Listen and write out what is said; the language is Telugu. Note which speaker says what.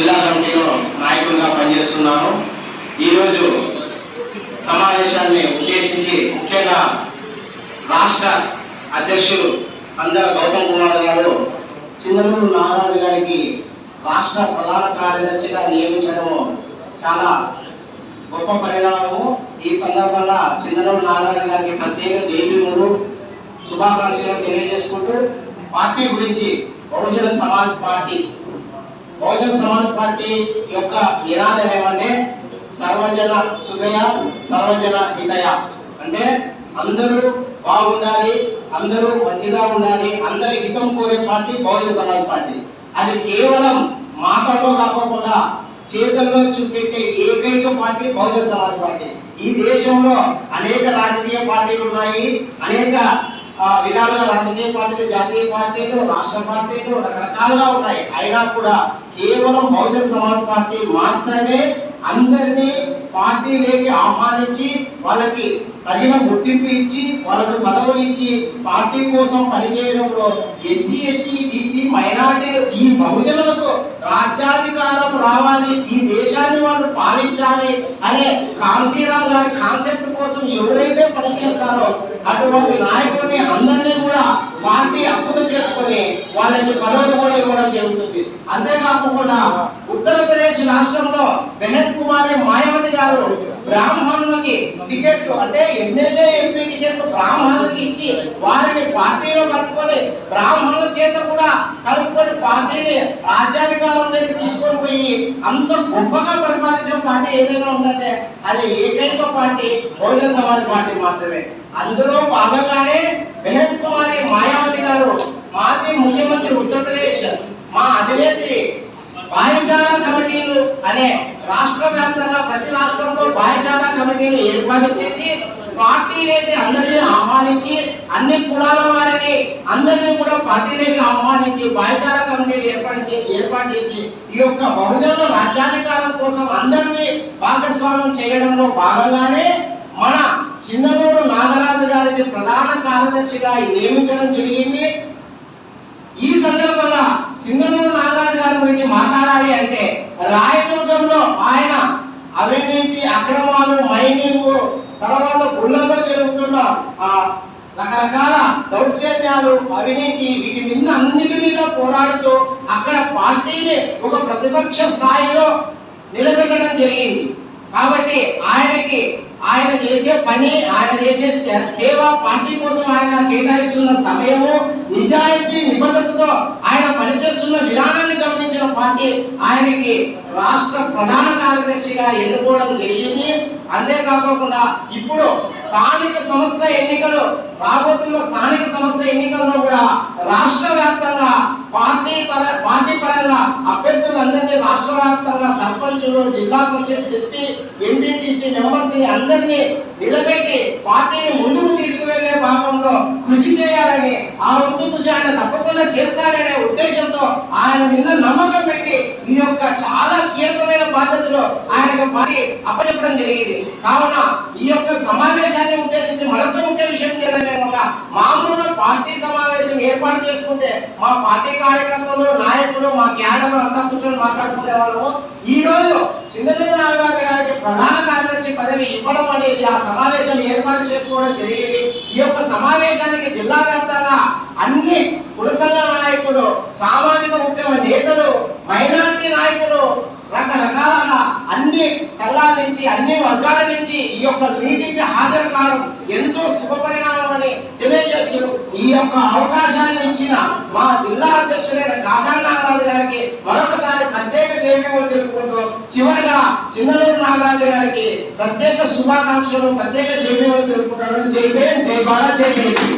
Speaker 1: జిల్లా కమిటీలో నాయకులుగా పనిచేస్తున్నాను. ఈరోజు సమావేశాన్ని ఉద్దేశించి ముఖ్యంగా రాష్ట్ర అధ్యక్షులు అందర గౌతమ్ కుమార్ గారు చిందనూరు నాగరాజు గారికి రాష్ట్ర ప్రధాన కార్యదర్శిగా నియమించడము చాలా గొప్ప పరిణామము. ఈ సందర్భంగా చిందనూరు నాగరాజు గారికి ప్రత్యేక జైబీములు శుభాకాంక్షలు తెలియజేసుకుంటూ పార్టీ గురించి బహుజన సమాజ్ పార్టీ యొక్క నినాదం ఏమంటే సర్వజన సుఖయ సర్వజన హితయ, అంటే అందరూ బాగుండాలి, అందరూ మంచిగా ఉండాలి, అందరి హితం కోరే పార్టీ బహుజన సమాజ్ పార్టీ. అది కేవలం మాటల్లో కాకుండా చేతుల్లో చూపెట్టే ఏకైక పార్టీ బహుజన సమాజ్ పార్టీ. ఈ దేశంలో అనేక రాజకీయ పార్టీలు ఉన్నాయి, అనేక విధాలుగా రాజకీయ పార్టీలు, జాతీయ పార్టీలు, రాష్ట్ర పార్టీలు రకరకాలుగా ఉన్నాయి. అయినా కూడా కేవలం బహుజన సమాజ్ పార్టీ మాత్రమే అందరినీ పార్టీలోకి ఆహ్వానించి వాళ్ళకి తగిన గుర్తింపు ఇచ్చి వాళ్ళకు పదవులు ఇచ్చి పార్టీ కోసం పనిచేయడంలో ఎస్సీ ఎస్టీ బీసీ మైనార్టీలు ఈ బహుజనులకు రాజ్యాధికారం రావాలి, ఈ దేశాన్ని వాళ్ళు పాలించాలి అనే కాశీరామ్ గారి కాన్సెప్ట్ కోసం ఎవరైతే పనిచేస్తారో అటువంటి నాయకుడిని అందరినీ కూడా పార్టీ హక్కును చేర్చుకొని వాళ్ళకి పదవులు కూడా ఇవ్వడం జరుగుతుంది. అంతేకాకుండా ఉత్తరప్రదేశ్ రాష్ట్రంలో బెహన్ కుమారి మాయావతి గారు బ్రాహ్మణులకి టికెట్, అంటే ఎమ్మెల్యే ఎంపీ టికెట్ బ్రాహ్మణులకి ఇచ్చి వారిని పార్టీలో కలుపుకొని బ్రాహ్మణుల చేత కూడా కలుపుకొని పార్టీని రాజ్యాధికారంలోకి తీసుకొని పోయి అంత గొప్పగా పరిపాలించిన పార్టీ ఏదైనా ఉందంటే అది ఏకైక పార్టీ బహుజన సమాజ్ పార్టీ మాత్రమే. అందులో భాగంగానే బెహన్ కుమారి మాయావతి గారు మాజీ ముఖ్యమంత్రి ఉత్తరప్రదేశ్ మా అధినేత్రి భాయిచారా కమిటీలు అనే రాష్ట్ర వ్యాప్తంగా ప్రతి రాష్ట్రంలో భాయిచారా కమిటీలు ఏర్పాటు చేసి పార్టీలోకి అందరినీ ఆహ్వానించి అన్ని కులాల వారిని అందరినీ కూడా పార్టీలోకి ఆహ్వానించి భాయిచారా కమిటీలు ఏర్పాటు చేసి ఈ యొక్క బహుజనుల రాజ్యాధికారం కోసం అందరినీ భాగస్వామ్యం చేయడంలో భాగంగానే మన చిందనూరు నాగరాజు గారికి ప్రధాన కార్యదర్శిగా నియమించడం జరిగింది. ఈ సందర్భంగా చిందనూరు నాగరాజు గారి గురించి మాట్లాడాలి అంటే రాయదుర్గంలో ఆయన అవినీతి, అక్రమాలు, మైనింగ్, తర్వాత గుళ్ళలో జరుగుతున్న రకరకాల దౌర్జన్యాలు, అవినీతి, వీటి మీద అన్నిటి మీద పోరాడుతూ అక్కడ పార్టీని ఒక ప్రతిపక్ష స్థాయిలో నిలబెట్టడం జరిగింది. కాబట్టి ఆయన చేసే పని, ఆయన చేసే సేవ, పార్టీ కోసం ఆయన కేటాయిస్తున్న సమయము, నిజాయితీ నిబద్ధతతో ఆయన పనిచేస్తున్న విధానాన్ని గమనించిన పార్టీ ఆయనకి రాష్ట్ర ప్రధాన కార్యదర్శిగా ఎన్నుకోవడం జరిగింది. అంతేకాకుండా ఇప్పుడు స్థానిక సంస్థ ఎన్నికలు రాబోతున్న స్థానిక సంస్థ ఎన్నికల్లో కూడా రాష్ట్ర వ్యాప్తంగా పార్టీ పరంగా అభ్యర్థులందరినీ రాష్ట్ర వ్యాప్తంగా సర్పంచులు, జిల్లా పరిషత్ చెప్పి ఎంపీటీసీ మెంబర్స్ ని అందరినీ నిలబెట్టి పార్టీని ముందుకు తీసుకువెళ్లే భాగంలో కృషి చేయాలని, ఆ వంతు కృషి ఆయన తప్పకుండా చేస్తాడనే ఉద్దేశంతో ఆయన మీద నమ్మకం పెట్టి ఈ యొక్క చాలా కీలకమైన బాధ్యతలో ఆయనకు పార్టీ అప్పచెప్పడం జరిగింది. కావున ఈ యొక్క సమావేశాన్ని ఉద్దేశించి మరొక ముఖ్య విషయం తెలియదు. మామూలుగా పార్టీ సమావేశం ఏర్పాటు చేసుకుంటే మా పార్టీ కార్యకర్తలు, నాయకులు, మా క్యాడర్లు అంతా కూర్చొని మాట్లాడుకునే వాళ్ళము. ఈ రోజు చిందనూరు నాగరాజు గారికి ప్రధాన కార్యదర్శి పదవి ఇవ్వడం అనేది ఆ సమావేశం ఏర్పాటు చేసుకోవడం జరిగింది. ఈ యొక్క సమావేశానికి జిల్లా వ్యాప్తంగా అన్ని కుల సంఘ నాయకులు, సామాజిక ఉద్యమ నేతలు, మైనారిటీ నాయకులు, రకరకాల అన్ని సంఘాల నుంచి, అన్ని వర్గాల నుంచి ఈ యొక్క మీటింగ్ హాజరు కావడం ఎంతో శుభపరిణామం అని తెలియజేస్తూ ఈ యొక్క అవకాశాన్ని ఇచ్చిన మా జిల్లా అధ్యక్షులైన కాసాని నాగరాజు గారికి మరొకసారి ప్రత్యేక జైలు తెలుపుకుంటూ చివరిగా చిందనూరు నాగరాజు గారికి ప్రత్యేక శుభాకాంక్షలు, ప్రత్యేక జైలు తెలుపుకుంటాను. జై భీమ్, జై భారత్, జై జై.